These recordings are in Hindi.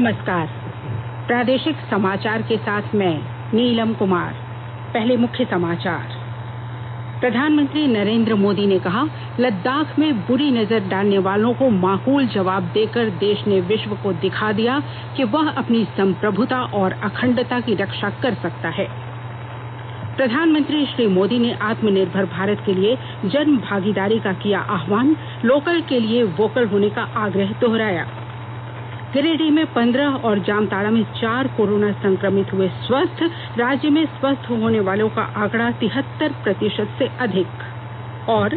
नमस्कार। प्रादेशिक समाचार के साथ मैं नीलम कुमार। पहले मुख्य समाचार। प्रधानमंत्री नरेंद्र मोदी ने कहा, लद्दाख में बुरी नजर डालने वालों को माकूल जवाब देकर देश ने विश्व को दिखा दिया कि वह अपनी संप्रभुता और अखंडता की रक्षा कर सकता है। प्रधानमंत्री श्री मोदी ने आत्मनिर्भर भारत के लिए जन भागीदारी का किया आह्वान, लोकल के लिए वोकल होने का आग्रह दोहराया। गिरिडीह में 15 और जामताड़ा में 4 कोरोना संक्रमित हुए स्वस्थ। राज्य में स्वस्थ होने वालों का आंकड़ा 73% से अधिक। और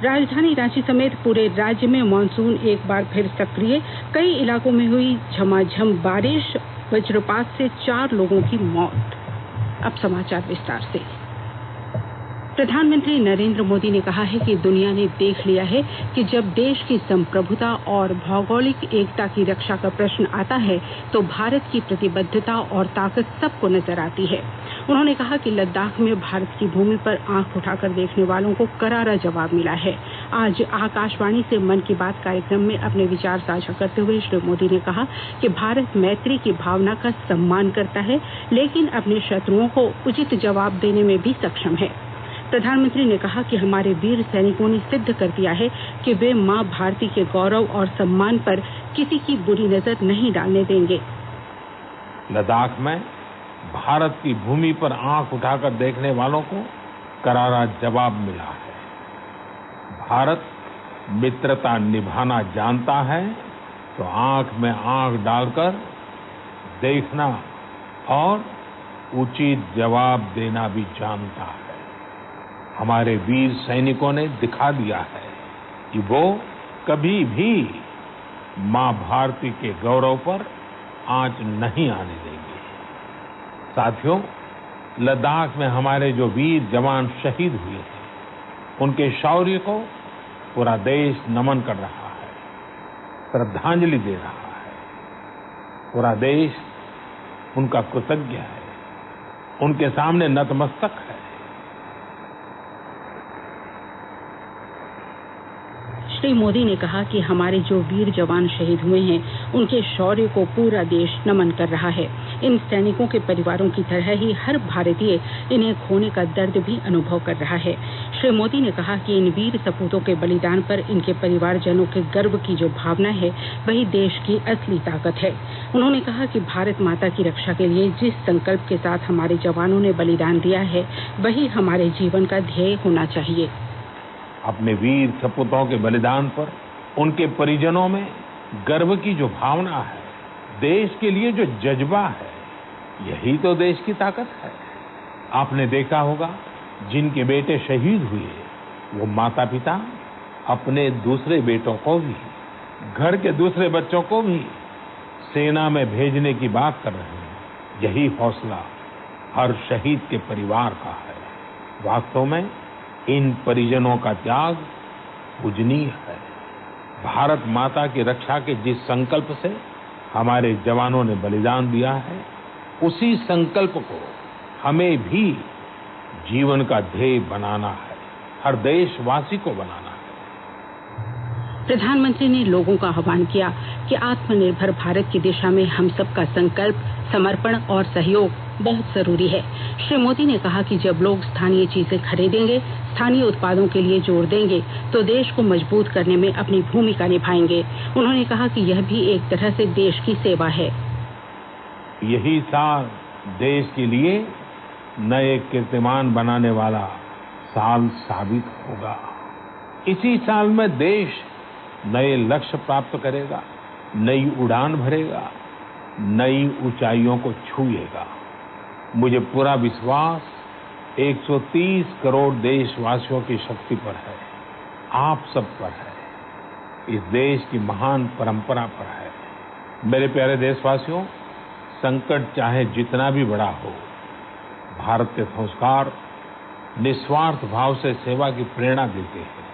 राजधानी रांची समेत पूरे राज्य में मानसून एक बार फिर सक्रिय। कई इलाकों में हुई झमाझम बारिश, वज्रपात से 4 लोगों की मौत। अब समाचार विस्तार से। प्रधानमंत्री नरेंद्र मोदी ने कहा है कि दुनिया ने देख लिया है कि जब देश की संप्रभुता और भौगोलिक एकता की रक्षा का प्रश्न आता है तो भारत की प्रतिबद्धता और ताकत सबको नजर आती है। उन्होंने कहा कि लद्दाख में भारत की भूमि पर आंख उठाकर देखने वालों को करारा जवाब मिला है। आज आकाशवाणी से मन की बात कार्यक्रम में अपने विचार साझा करते हुए श्री मोदी ने कहा कि भारत मैत्री की भावना का सम्मान करता है, लेकिन अपने शत्रुओं को उचित जवाब देने में भी सक्षम है। प्रधानमंत्री ने कहा कि हमारे वीर सैनिकों ने सिद्ध कर दिया है कि वे मां भारती के गौरव और सम्मान पर किसी की बुरी नजर नहीं डालने देंगे। लद्दाख में भारत की भूमि पर आंख उठाकर देखने वालों को करारा जवाब मिला है। भारत मित्रता निभाना जानता है तो आंख में आंख डालकर देखना और उचित जवाब देना भी जानता है। हमारे वीर सैनिकों ने दिखा दिया है कि वो कभी भी मां भारती के गौरव पर आंच नहीं आने देंगे। साथियों, लद्दाख में हमारे जो वीर जवान शहीद हुए हैं, उनके शौर्य को पूरा देश नमन कर रहा है, श्रद्धांजलि दे रहा है। पूरा देश उनका कृतज्ञ है, उनके सामने नतमस्तक है। श्री मोदी ने कहा कि हमारे जो वीर जवान शहीद हुए हैं, उनके शौर्य को पूरा देश नमन कर रहा है। इन सैनिकों के परिवारों की तरह ही हर भारतीय इन्हें खोने का दर्द भी अनुभव कर रहा है। श्री मोदी ने कहा कि इन वीर सपूतों के बलिदान पर इनके परिवारजनों के गर्व की जो भावना है, वही देश की असली ताकत है। उन्होंने कहा कि भारत माता की रक्षा के लिए जिस संकल्प के साथ हमारे जवानों ने बलिदान दिया है, वही हमारे जीवन का ध्येय होना चाहिए। अपने वीर सपूतों के बलिदान पर उनके परिजनों में गर्व की जो भावना है, देश के लिए जो जज्बा है, यही तो देश की ताकत है। आपने देखा होगा, जिनके बेटे शहीद हुए, वो माता पिता अपने दूसरे बेटों को भी, घर के दूसरे बच्चों को भी सेना में भेजने की बात कर रहे हैं। यही हौसला हर शहीद के परिवार का है। वास्तव में इन परिजनों का त्याग पूजनीय है। भारत माता की रक्षा के जिस संकल्प से हमारे जवानों ने बलिदान दिया है, उसी संकल्प को हमें भी जीवन का ध्येय बनाना है, हर देशवासी को बनाना है। प्रधानमंत्री ने लोगों का आह्वान किया कि आत्मनिर्भर भारत की दिशा में हम सबका संकल्प, समर्पण और सहयोग बहुत जरूरी है। श्री मोदी ने कहा कि जब लोग स्थानीय चीजें खरीदेंगे, स्थानीय उत्पादों के लिए जोर देंगे, तो देश को मजबूत करने में अपनी भूमिका निभाएंगे। उन्होंने कहा कि यह भी एक तरह से देश की सेवा है। यही साल देश के लिए नए कीर्तिमान बनाने वाला साल साबित होगा। इसी साल में देश नए लक्ष्य प्राप्त करेगा, नई उड़ान भरेगा, नई ऊंचाइयों को छुएगा। मुझे पूरा विश्वास 130 करोड़ देशवासियों की शक्ति पर है, आप सब पर है, इस देश की महान परंपरा पर है। मेरे प्यारे देशवासियों, संकट चाहे जितना भी बड़ा हो, भारत के संस्कार निस्वार्थ भाव से सेवा की प्रेरणा देते हैं।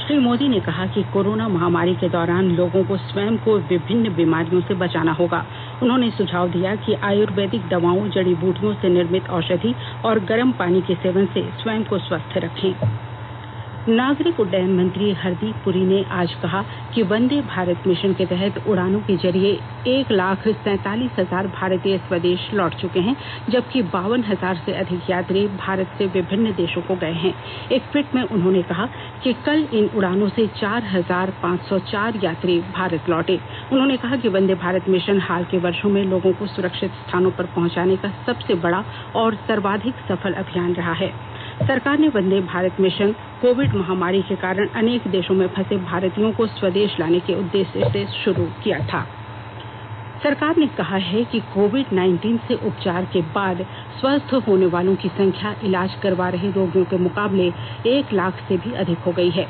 श्री मोदी ने कहा कि कोरोना महामारी के दौरान लोगों को स्वयं को विभिन्न बीमारियों से बचाना होगा। उन्होंने सुझाव दिया कि आयुर्वेदिक दवाओं, जड़ी बूटियों से निर्मित औषधि और गर्म पानी के सेवन से स्वयं को स्वस्थ रखें। नागरिक उड्डयन मंत्री हरदीप पुरी ने आज कहा कि वंदे भारत मिशन के तहत उड़ानों के जरिए 1,47,000 भारतीय स्वदेश लौट चुके हैं, जबकि 52,000 से अधिक यात्री भारत से विभिन्न देशों को गए हैं। एक ट्वीट में उन्होंने कहा कि कल इन उड़ानों से 4,504 यात्री भारत लौटे। उन्होंने कहा कि वंदे भारत मिशन हाल के वर्षों में लोगों को सुरक्षित स्थानों पर पहुंचाने का सबसे बड़ा और सर्वाधिक सफल अभियान रहा है। सरकार ने वंदे भारत मिशन कोविड महामारी के कारण अनेक देशों में फंसे भारतीयों को स्वदेश लाने के उद्देश्य से शुरू किया था। सरकार ने कहा है कि कोविड-19 से उपचार के बाद स्वस्थ होने वालों की संख्या इलाज करवा रहे रोगियों के मुकाबले 1 लाख से भी अधिक हो गई है।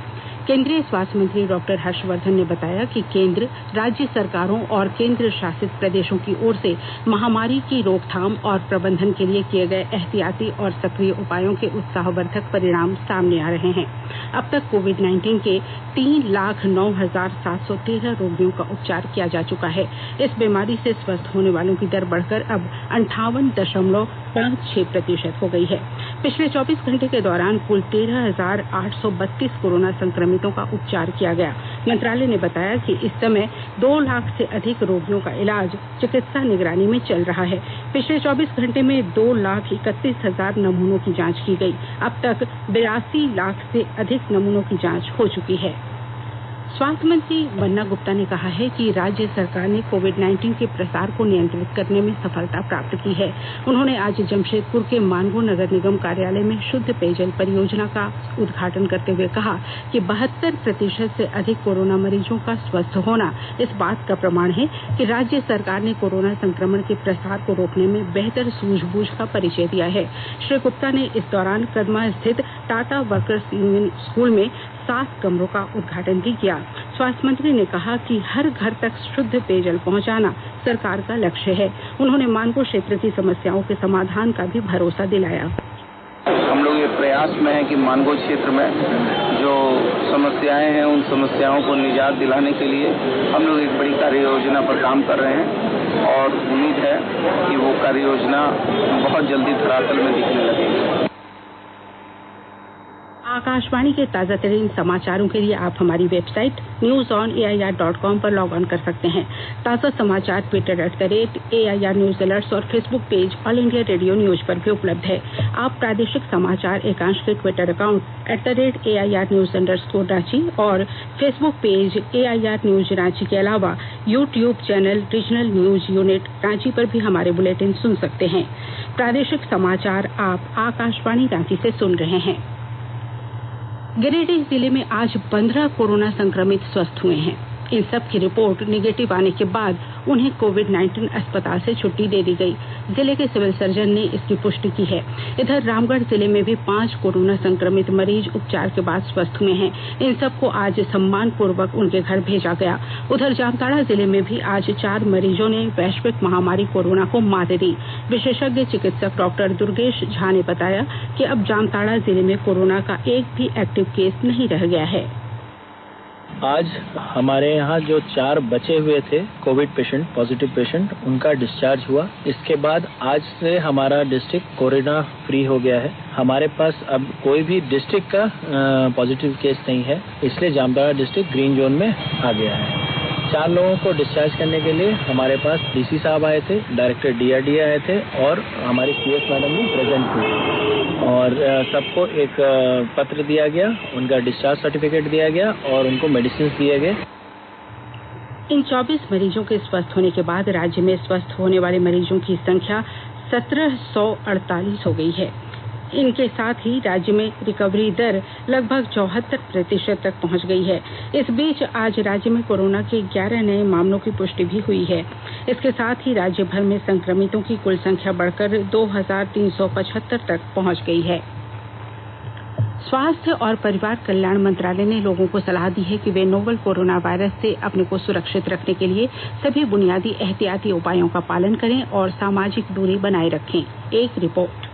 केंद्रीय स्वास्थ्य मंत्री डॉक्टर हर्षवर्धन ने बताया कि केंद्र, राज्य सरकारों और केंद्र शासित प्रदेशों की ओर से महामारी की रोकथाम और प्रबंधन के लिए किए गए एहतियाती और सक्रिय उपायों के उत्साहवर्धक परिणाम सामने आ रहे हैं। अब तक कोविड-19 के 3,09,713 रोगियों का उपचार किया जा चुका है। इस बीमारी से स्वस्थ होने वालों की दर बढ़कर अब 58.56% हो गई है। पिछले 24 घंटे के दौरान कुल 13,832 कोरोना संक्रमितों का उपचार किया गया। मंत्रालय ने बताया कि इस समय 2 लाख से अधिक रोगियों का इलाज चिकित्सा निगरानी में चल रहा है। पिछले 24 घंटे में 2,31,000 नमूनों की जांच की गई। अब तक 82 लाख से अधिक नमूनों की जांच हो चुकी है। स्वास्थ्य मंत्री बन्ना गुप्ता ने कहा है कि राज्य सरकार ने कोविड-19 के प्रसार को नियंत्रित करने में सफलता प्राप्त की है। उन्होंने आज जमशेदपुर के मानगो नगर निगम कार्यालय में शुद्ध पेयजल परियोजना का उद्घाटन करते हुए कहा कि 72% से अधिक कोरोना मरीजों का स्वस्थ होना इस बात का प्रमाण है कि राज्य सरकार ने कोरोना संक्रमण के प्रसार को रोकने में बेहतर सूझबूझ का परिचय दिया है। श्री गुप्ता ने इस दौरान कदमा स्थित टाटा वर्कर्स यूनियन स्कूल में 7 कमरों का उद्घाटन भी किया। स्वास्थ्य मंत्री ने कहा कि हर घर तक शुद्ध पेयजल पहुंचाना सरकार का लक्ष्य है। उन्होंने मानगो क्षेत्र की समस्याओं के समाधान का भी भरोसा दिलाया। हम लोग ये प्रयास में हैं कि मानगो क्षेत्र में जो समस्याएं हैं उन समस्याओं को निजात दिलाने के लिए हम लोग एक बड़ी कार्य योजना पर काम कर रहे हैं और उम्मीद है कि वो कार्य योजना बहुत जल्दी धरातल में दिखने लगेगी। आकाशवाणी के ताजा तरीन समाचारों के लिए आप हमारी वेबसाइट newsonair.com पर लॉग ऑन कर सकते हैं। ताजा समाचार ट्विटर @AIR न्यूज अलर्ट्स और Facebook page all India radio news पर भी उपलब्ध है। आप प्रादेशिक समाचार एकांश के ट्विटर अकाउंट @AIR न्यूज_रांची और Facebook page AIR news Ranchi के अलावा YouTube channel regional news unit Ranchi पर भी हमारे बुलेटिन सुन सकते हैं। प्रादेशिक समाचार आप आकाशवाणी रांची से सुन रहे हैं। गिरिडीह जिले में आज 15 कोरोना संक्रमित स्वस्थ हुए हैं। इन सब की रिपोर्ट निगेटिव आने के बाद उन्हें कोविड-19 अस्पताल से छुट्टी दे दी गई। जिले के सिविल सर्जन ने इसकी पुष्टि की है। इधर रामगढ़ जिले में भी 5 कोरोना संक्रमित मरीज उपचार के बाद स्वस्थ हुए हैं। इन सबको आज सम्मान पूर्वक उनके घर भेजा गया। उधर जामताड़ा जिले में भी आज 4 मरीजों ने वैश्विक महामारी कोरोना को मात दी। विशेषज्ञ चिकित्सक डॉक्टर दुर्गेश झा ने बताया कि अब जामताड़ा जिले में कोरोना का एक भी एक्टिव केस नहीं रह गया है। आज हमारे यहाँ जो 4 बचे हुए थे कोविड पेशेंट, पॉजिटिव पेशेंट, उनका डिस्चार्ज हुआ। इसके बाद आज से हमारा डिस्ट्रिक्ट कोरोना फ्री हो गया है। हमारे पास अब कोई भी डिस्ट्रिक्ट का पॉजिटिव केस नहीं है, इसलिए जामताड़ा डिस्ट्रिक्ट ग्रीन जोन में आ गया है। 4 लोगों को डिस्चार्ज करने के लिए हमारे पास डीसी साहब आए थे, डायरेक्टर DRD आए थे और हमारी CS मैडम भी प्रेजेंट थी और सबको एक पत्र दिया गया, उनका डिस्चार्ज सर्टिफिकेट दिया गया और उनको मेडिसिन दिए गए। इन 24 मरीजों के स्वस्थ होने के बाद राज्य में स्वस्थ होने वाले मरीजों की संख्या 1748 हो गई है। इनके साथ ही राज्य में रिकवरी दर लगभग 74% तक पहुंच गई है। इस बीच आज राज्य में कोरोना के 11 नए मामलों की पुष्टि भी हुई है। इसके साथ ही राज्य भर में संक्रमितों की कुल संख्या बढ़कर 2375 तक पहुंच गई है। स्वास्थ्य और परिवार कल्याण मंत्रालय ने लोगों को सलाह दी है कि वे नोवल कोरोना वायरस से अपने को सुरक्षित रखने के लिए सभी बुनियादी एहतियाती उपायों का पालन करें और सामाजिक दूरी बनाए रखें। एक रिपोर्ट।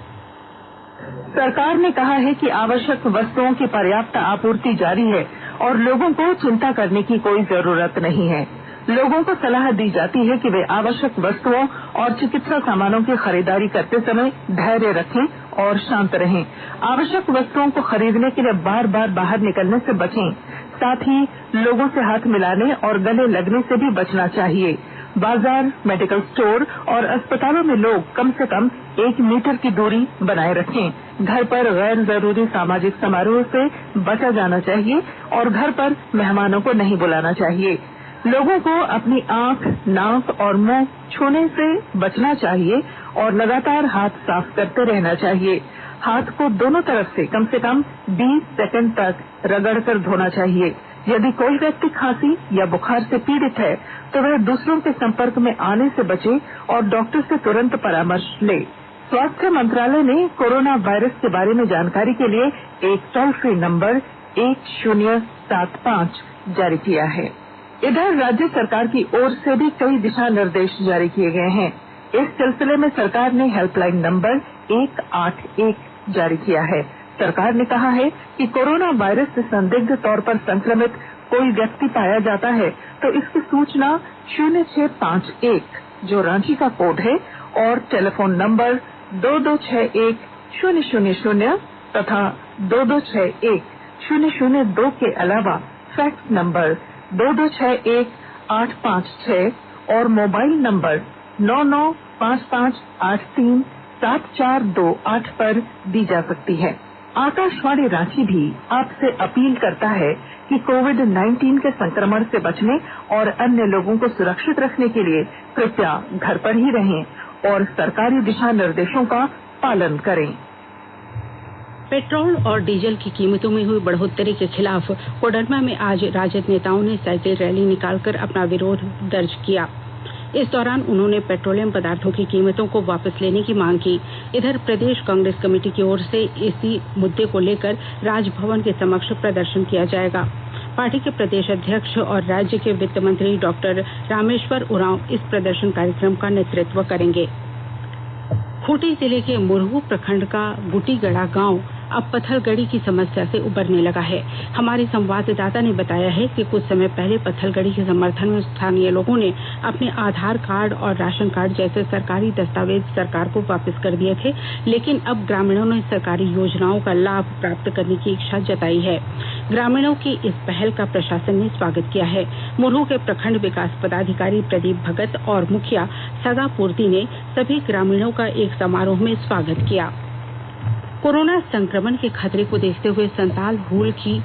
सरकार ने कहा है कि आवश्यक वस्तुओं की पर्याप्त आपूर्ति जारी है और लोगों को चिंता करने की कोई जरूरत नहीं है। लोगों को सलाह दी जाती है कि वे आवश्यक वस्तुओं और चिकित्सा सामानों की खरीदारी करते समय धैर्य रखें और शांत रहें। आवश्यक वस्तुओं को खरीदने के लिए बार बार बाहर निकलने से बचें। साथ ही लोगों से हाथ मिलाने और गले लगने से भी बचना चाहिए। बाजार, मेडिकल स्टोर और अस्पतालों में लोग कम से कम 1 मीटर की दूरी बनाए रखें। घर पर गैर जरूरी सामाजिक समारोह से बचा जाना चाहिए और घर पर मेहमानों को नहीं बुलाना चाहिए। लोगों को अपनी आंख, नाक और मुंह छूने से बचना चाहिए और लगातार हाथ साफ करते रहना चाहिए। हाथ को दोनों तरफ से कम 20 सेकंड तक रगड़कर धोना चाहिए। यदि कोई व्यक्ति खांसी या बुखार से पीड़ित है तो वह दूसरों के संपर्क में आने से बचे और डॉक्टर से तुरंत परामर्श ले। स्वास्थ्य मंत्रालय ने कोरोना वायरस के बारे में जानकारी के लिए एक टोल फ्री नंबर 1075 जारी किया है। इधर राज्य सरकार की ओर से भी कई दिशा निर्देश जारी किए गए हैं। इस सिलसिले में सरकार ने हेल्पलाइन नंबर 181 जारी किया है। सरकार ने कहा है कि कोरोना वायरस से संदिग्ध तौर पर संक्रमित कोई व्यक्ति पाया जाता है तो इसकी सूचना 0651 जो रांची का कोड है और टेलीफोन नंबर 2261-000 तथा 2261-002 के अलावा फैक्स नंबर 2261-856 और मोबाइल नंबर 9955837428 पर दी जा सकती है। आकाशवाणी रांची भी आपसे अपील करता है कि कोविड-19 के संक्रमण से बचने और अन्य लोगों को सुरक्षित रखने के लिए कृपया घर पर ही रहें और सरकारी दिशा निर्देशों का पालन करें। पेट्रोल और डीजल की कीमतों में हुई बढ़ोत्तरी के खिलाफ कोडरमा में आज राजद नेताओं ने साइकिल रैली निकालकर अपना विरोध दर्ज किया। इस दौरान उन्होंने पेट्रोलियम पदार्थों की कीमतों को वापस लेने की मांग की। इधर प्रदेश कांग्रेस कमेटी की ओर से इसी मुद्दे को लेकर राजभवन के समक्ष प्रदर्शन किया जाएगा। पार्टी के प्रदेश अध्यक्ष और राज्य के वित्त मंत्री डॉक्टर रामेश्वर उरांव इस प्रदर्शन कार्यक्रम का नेतृत्व करेंगे। खूंटी जिले के मुरहू प्रखंड का गुटीगड़ा गांव अब पत्थलगड़ी की समस्या से उबरने लगा है। हमारे संवाददाता ने बताया है कि कुछ समय पहले पत्थलगड़ी के समर्थन में स्थानीय लोगों ने अपने आधार कार्ड और राशन कार्ड जैसे सरकारी दस्तावेज सरकार को वापस कर दिए थे, लेकिन अब ग्रामीणों ने सरकारी योजनाओं का लाभ प्राप्त करने की इच्छा जताई है। ग्रामीणों की इस पहल का प्रशासन ने स्वागत किया है। मुरहू के प्रखंड विकास पदाधिकारी प्रदीप भगत और मुखिया सदा पूर्ति ने सभी ग्रामीणों का एक समारोह में स्वागत किया। कोरोना संक्रमण के खतरे को देखते हुए संताल हुल की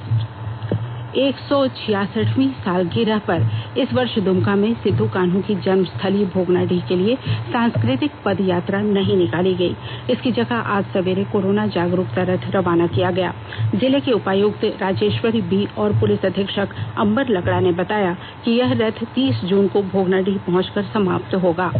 166वीं सालगिरह पर इस वर्ष दुमका में सिद्धू कान्हू की जन्मस्थली भोगनाडीह के लिए सांस्कृतिक पद यात्रा नहीं निकाली गई। इसकी जगह आज सवेरे कोरोना जागरूकता रथ रवाना किया गया। जिले के उपायुक्त राजेश्वरी बी और पुलिस अधीक्षक अंबर लकड़ा ने बताया कि यह रथ 30 जून को भोगनाडीह पहुंचकर समाप्त होगा।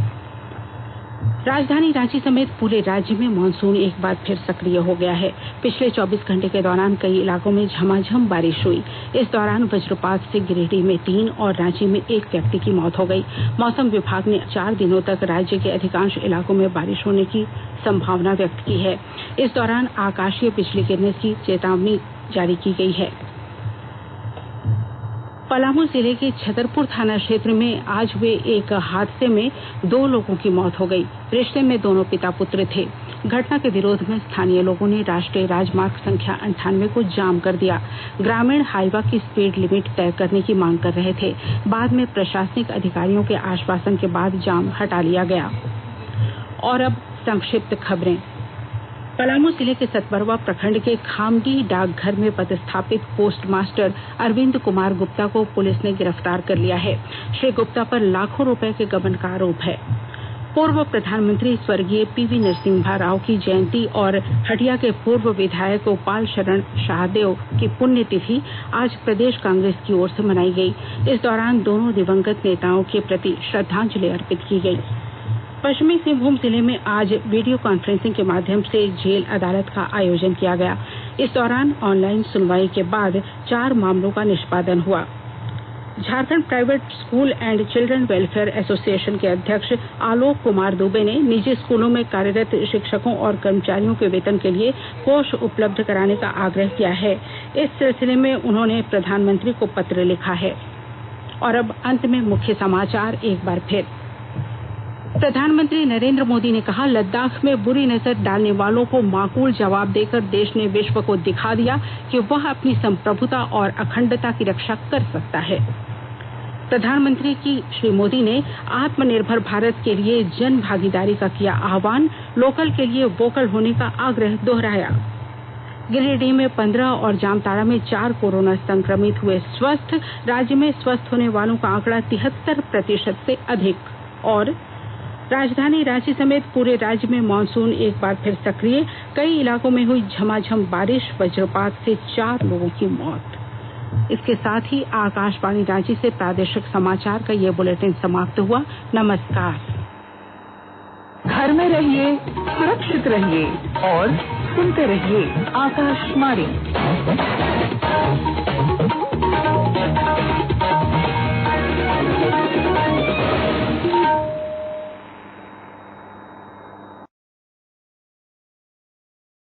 राजधानी रांची समेत पूरे राज्य में मानसून एक बार फिर सक्रिय हो गया है। पिछले 24 घंटे के दौरान कई इलाकों में झमाझम बारिश हुई। इस दौरान वज्रपात से गिरिडीह में 3 और रांची में 1 व्यक्ति की मौत हो गई। मौसम विभाग ने 4 दिनों तक राज्य के अधिकांश इलाकों में बारिश होने की संभावना व्यक्त की है। इस दौरान आकाशीय बिजली गिरने की चेतावनी जारी की गई है। पलामू जिले के छतरपुर थाना क्षेत्र में आज हुए एक हादसे में 2 लोगों की मौत हो गई। रिश्ते में दोनों पिता पुत्र थे। घटना के विरोध में स्थानीय लोगों ने राष्ट्रीय राजमार्ग संख्या 98 को जाम कर दिया। ग्रामीण हाईवा की स्पीड लिमिट तय करने की मांग कर रहे थे। बाद में प्रशासनिक अधिकारियों के आश्वासन के बाद जाम हटा लिया गया। और अब संक्षिप्त खबरें। पलामू जिले के सतबरवा प्रखंड के खामडीह डाकघर में पदस्थापित पोस्टमास्टर अरविंद कुमार गुप्ता को पुलिस ने गिरफ्तार कर लिया है। श्री गुप्ता पर लाखों रुपए के गबन का आरोप है। पूर्व प्रधानमंत्री स्वर्गीय पीवी नरसिम्हा राव की जयंती और हटिया के पूर्व विधायक गोपाल शरण शाहदेव की पुण्यतिथि आज प्रदेश कांग्रेस की ओर से मनाई गई। इस दौरान दोनों दिवंगत नेताओं के प्रति श्रद्धांजलि अर्पित की गई। पश्चिमी सिंहभूम जिले में आज वीडियो कॉन्फ्रेंसिंग के माध्यम से जेल अदालत का आयोजन किया गया। इस दौरान ऑनलाइन सुनवाई के बाद 4 मामलों का निष्पादन हुआ। Jharkhand private school and children welfare association के अध्यक्ष आलोक कुमार दुबे ने निजी स्कूलों में कार्यरत शिक्षकों और कर्मचारियों के वेतन के लिए कोष उपलब्ध कराने का आग्रह किया है। इस सिलसिले में उन्होंने प्रधानमंत्री को पत्र लिखा है। और अब अंत में मुख्य समाचार एक बार फिर। प्रधानमंत्री नरेंद्र मोदी ने कहा, लद्दाख में बुरी नजर डालने वालों को माकूल जवाब देकर देश ने विश्व को दिखा दिया कि वह अपनी संप्रभुता और अखंडता की रक्षा कर सकता है। प्रधानमंत्री श्री मोदी ने आत्मनिर्भर भारत के लिए जन भागीदारी का किया आह्वान, लोकल के लिए वोकल होने का आग्रह दोहराया। गिरिडीह में 15 और जामताड़ा में 4 कोरोना संक्रमित हुए स्वस्थ, राज्य में स्वस्थ होने वालों का आंकड़ा 73% से अधिक। और राजधानी रांची समेत पूरे राज्य में मानसून एक बार फिर सक्रिय, कई इलाकों में हुई झमाझम बारिश, वज्रपात से 4 लोगों की मौत। इसके साथ ही आकाशवाणी रांची से प्रादेशिक समाचार का ये बुलेटिन समाप्त हुआ। नमस्कार। घर में रहिए, सुरक्षित रहिए और सुनते रहिए आकाशवाणी।